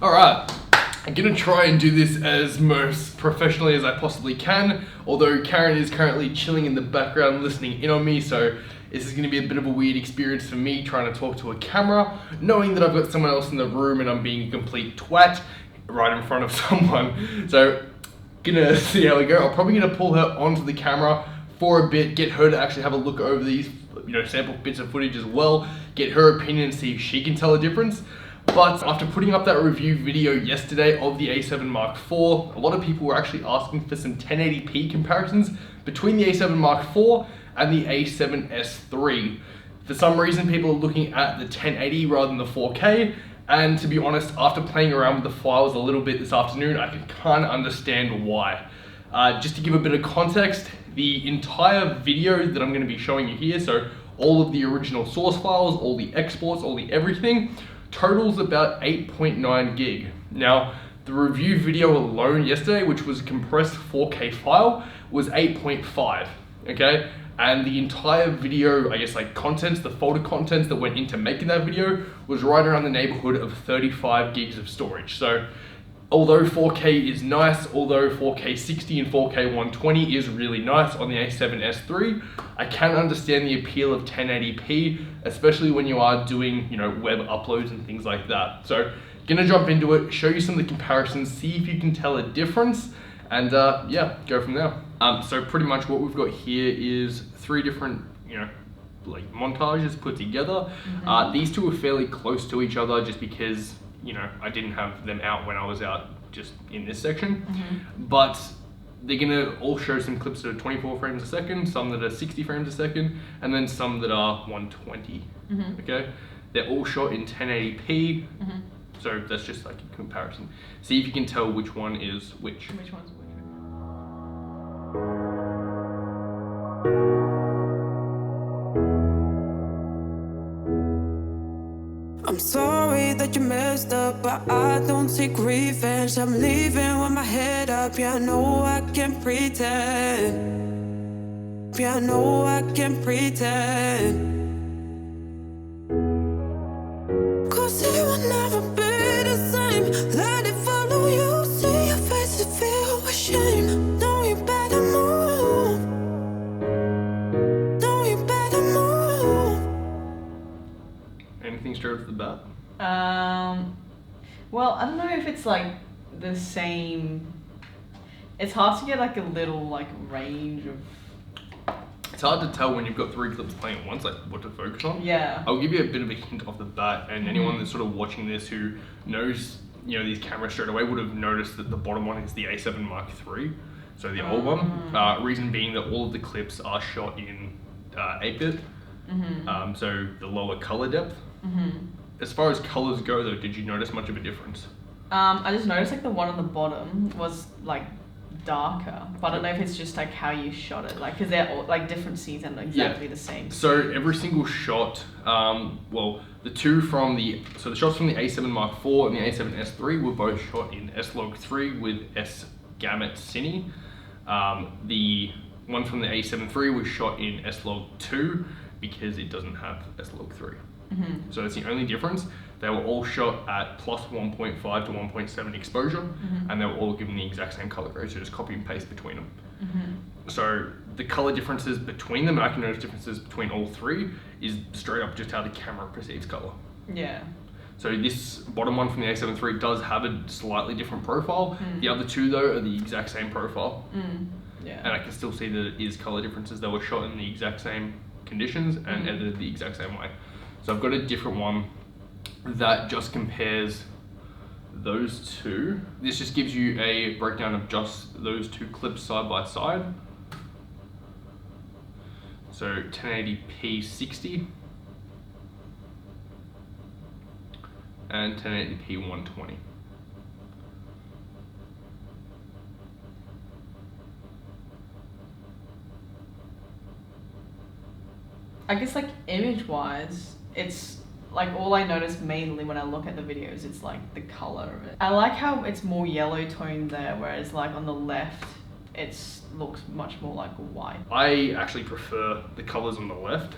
Alright, I'm gonna try and do this as most professionally as I possibly can, although Karen is currently chilling in the background listening in on me, so this is gonna be a bit of a weird experience for me trying to talk to a camera, knowing that I've got someone else in the room and I'm being a complete twat right in front of someone. So, gonna see how we go. I'm probably gonna pull her onto the camera for a bit, get her to actually have a look over these, sample bits of footage as well, get her opinion and see if she can tell a difference. But after putting up that review video yesterday of the a7 Mark IV, a lot of people were actually asking for some 1080p comparisons between the a7 Mark IV and the a7S III. For some reason, people are looking at the 1080 rather than the 4K, and to be honest, after playing around with the files a little bit this afternoon, I can kind of understand why. Just to give a bit of context, the entire video that I'm going to be showing you here, so all of the original source files, all the exports, all the everything, totals about 8.9 gig. Now, the review video alone yesterday, which was a compressed 4K file, was 8.5, okay? And the entire video, contents, the folder contents that went into making that video was right around the neighborhood of 35 gigs of storage. So, although 4K is nice, although 4K 60 and 4K 120 is really nice on the a7S III, I can understand the appeal of 1080p, especially when you are doing, web uploads and things like that. So, gonna jump into it, show you some of the comparisons, see if you can tell a difference, and yeah, go from there. So pretty much what we've got here is three different, montages put together. These two are fairly close to each other just because I didn't have them out when I was out just in this section, but they're gonna all show some clips that are 24 frames a second, some that are 60 frames a second, and then some that are 120, okay? They're all shot in 1080p, so that's just like a comparison. See if you can tell which one is which. Which one's which? I'm sorry that you messed up, but I don't take revenge. I'm leaving with my head up. Yeah, I know I can pretend. Yeah, I know I can pretend. 'Cause it will never be the same. Let it follow you. See your face and feel ashamed. No, you better move. No, you better move. Anything straight off the bat? Well, I don't know if it's like the same. It's hard to get like a little range of. It's hard to tell when you've got three clips playing at once, like what to focus on. Yeah. I'll give you a bit of a hint off the bat, and anyone that's sort of watching this who knows, these cameras straight away would have noticed that the bottom one is the a7 Mark III, so the old one. Reason being that all of the clips are shot in 8-bit, so the lower color depth. As far as colors go though, did you notice much of a difference? I just noticed the one on the bottom was darker, but I don't know if it's just how you shot it, because they're all different scenes and exactly the same. So every single shot, well, the shots from the a7 Mark IV and the a7S III were both shot in S-Log3 with S-Gamut Cine. The one from the a7 III was shot in S-Log2 because it doesn't have S-Log3. So that's the only difference. They were all shot at plus 1.5 to 1.7 exposure, and they were all given the exact same color grade, so just copy and paste between them. So the color differences between them, and I can notice differences between all three, is straight up just how the camera perceives color. Yeah. So this bottom one from the a7 III does have a slightly different profile. The other two though are the exact same profile. Yeah. And I can still see that it is color differences. They were shot in the exact same conditions and edited the exact same way. So I've got a different one that just compares those two. This just gives you a breakdown of just those two clips side by side. So 1080p 60 and 1080p 120. I guess image wise, it's all I notice mainly when I look at the videos, it's the color of it. I like how it's more yellow toned there, whereas on the left, it looks much more like white. I actually prefer the colors on the left,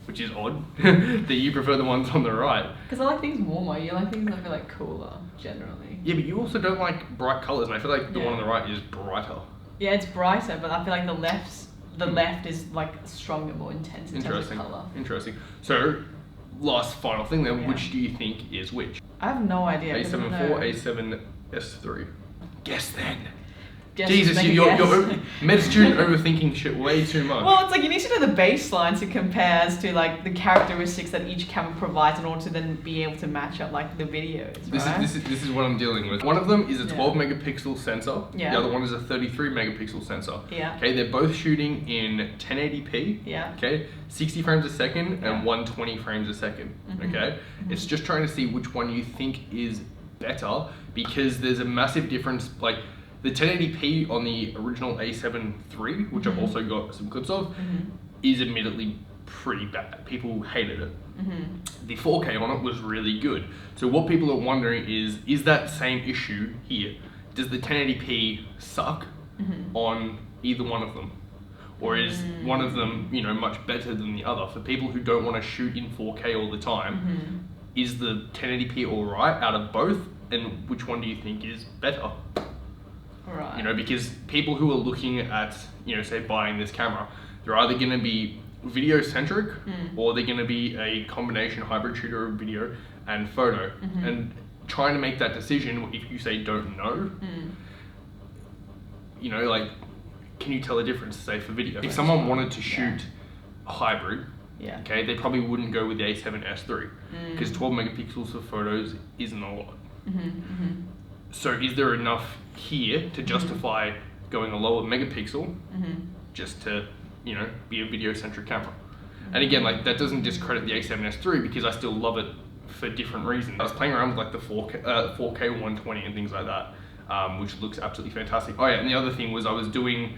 which is odd that you prefer the ones on the right. Because I like things warmer. You like things that feel like cooler generally. Yeah, but you also don't like bright colors, and I feel like the one on the right is brighter. Yeah, it's brighter, but I feel like the left is like stronger, more intense in terms of color. Interesting. So, last final thing then, Yeah. which do you think is which? I have no idea. a7IV, a7S3. Guess then. Guess Jesus, make a you're guess. med student overthinking shit way too much. Well, it's like you need to know the baseline to compare as to like the characteristics that each camera provides in order to then be able to match up like the videos. Right? This is what I'm dealing with. One of them is a 12 megapixel sensor. Yeah. The other one is a 33 megapixel sensor. Yeah. Okay, they're both shooting in 1080p. Yeah. Okay, 60 frames a second Yeah. and 120 frames a second. Okay, it's just trying to see which one you think is better, because there's a massive difference. Like the 1080p on the original a7 III, which I've also got some clips of, is admittedly pretty bad. People hated it. The 4K on it was really good. So what people are wondering is that same issue here? Does the 1080p suck on either one of them? Or is one of them, you know, much better than the other? For people who don't want to shoot in 4K all the time, is the 1080p all right out of both? And which one do you think is better? Right. You know, because people who are looking at, you know, say buying this camera, they're either going to be video centric or they're going to be a combination hybrid shooter of video and photo. And trying to make that decision, if you say don't know, you know, like, can you tell the difference, say, for video? If someone wanted to shoot a hybrid, okay, they probably wouldn't go with the a7S III, because 12 megapixels for photos isn't a lot. So is there enough here to justify going a lower megapixel just to, you know, be a video-centric camera? And again, like, that doesn't discredit the a7S III, because I still love it for different reasons. I was playing around with like the 4K 120 and things like that, which looks absolutely fantastic. Oh yeah, and the other thing was I was doing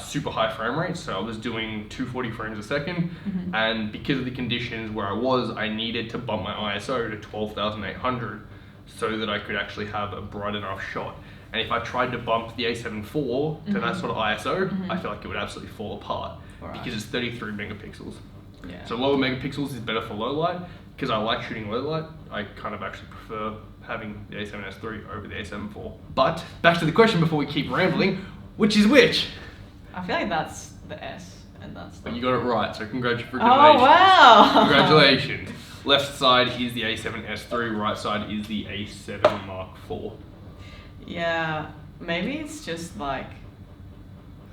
super high frame rates, so I was doing 240 frames a second, and because of the conditions where I needed to bump my ISO to 12,800 so that I could actually have a bright enough shot. And if I tried to bump the a7IV to that sort of ISO, I feel like it would absolutely fall apart, because it's 33 megapixels. So lower megapixels is better for low light. Because I like shooting low light, I kind of actually prefer having the a7S III over the a7IV. But back to the question before we keep rambling, which is which? I feel like that's the S, and that's the... You got it right, so congratulations. Oh, wow! Congratulations. Left side is the a7S III, right side is the a7 Mark IV. Yeah, maybe it's just like,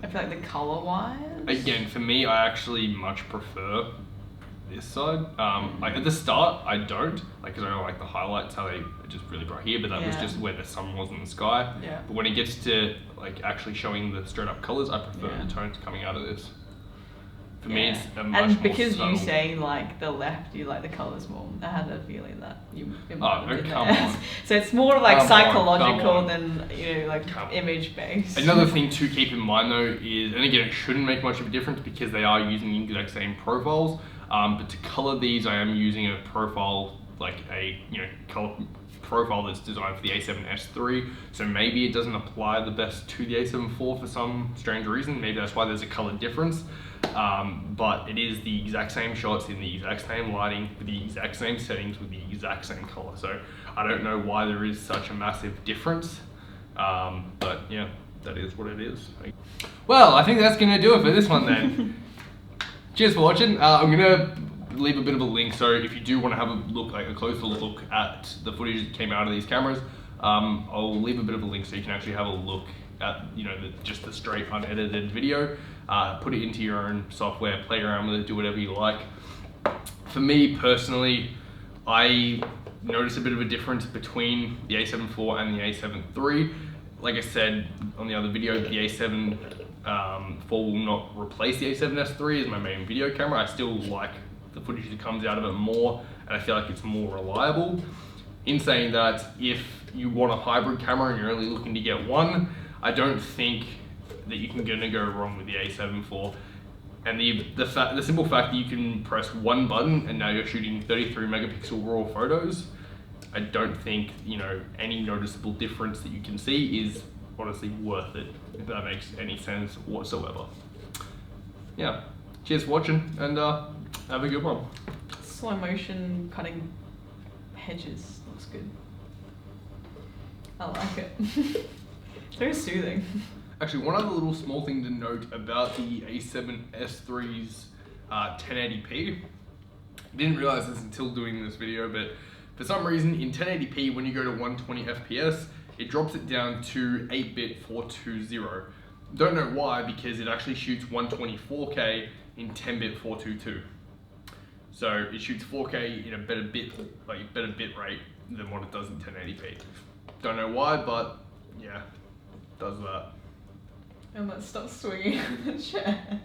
I feel like the color-wise... Again, for me, I actually much prefer this side. Like at the start, I don't, like, because I don't like the highlights, how they are just really bright here, but that was just where the sun was in the sky. But when it gets to like actually showing the straight up colors, I prefer the tones coming out of this. For me, it's a much and more because subtle. you say like the left, you like the colors more. I had that feeling that you. Come on. So it's more like Come psychological on. than, you know, like image based. Another thing to keep in mind though is, and again, it shouldn't make much of a difference because they are using the exact same profiles. But to color these, I am using a profile, like a, you know, color profile that's designed for the a7S III. So maybe it doesn't apply the best to the a7 IV for some strange reason. Maybe that's why there's a color difference. But it is the exact same shots in the exact same lighting with the exact same settings with the exact same color. So I don't know why there is such a massive difference. But yeah, that is what it is. Well, I think that's gonna do it for this one then. Cheers for watching. I'm gonna leave a bit of a link, so if you do want to have a look, like a closer look at the footage that came out of these cameras, I'll leave a bit of a link so you can actually have a look at, you know, just the straight unedited video. Put it into your own software, play around with it, do whatever you like. For me personally, I notice a bit of a difference between the a7 IV and the a7 III. Like I said on the other video, the a7 IV will not replace the a7S III as my main video camera. I still like the footage that comes out of it more, and I feel like it's more reliable. In saying that, if you want a hybrid camera and you're only looking to get one, I don't think that you can go wrong with the a7 IV. And the simple fact that you can press one button and now you're shooting 33 megapixel raw photos, I don't think, you know, any noticeable difference that you can see is honestly worth it, if that makes any sense whatsoever. Yeah, cheers for watching, and have a good one. Slow motion cutting hedges looks good. I like it. It's very soothing. Actually, one other little small thing to note about the a7S3's 1080p. I didn't realize this until doing this video, but for some reason in 1080p, when you go to 120 FPS, it drops it down to 8-bit 420. Don't know why, because it actually shoots 120 4K in 10-bit 422. So it shoots 4K in a better bit rate than what it does in 1080p. Don't know why, but yeah, it does that. And let's stop swinging on the chair.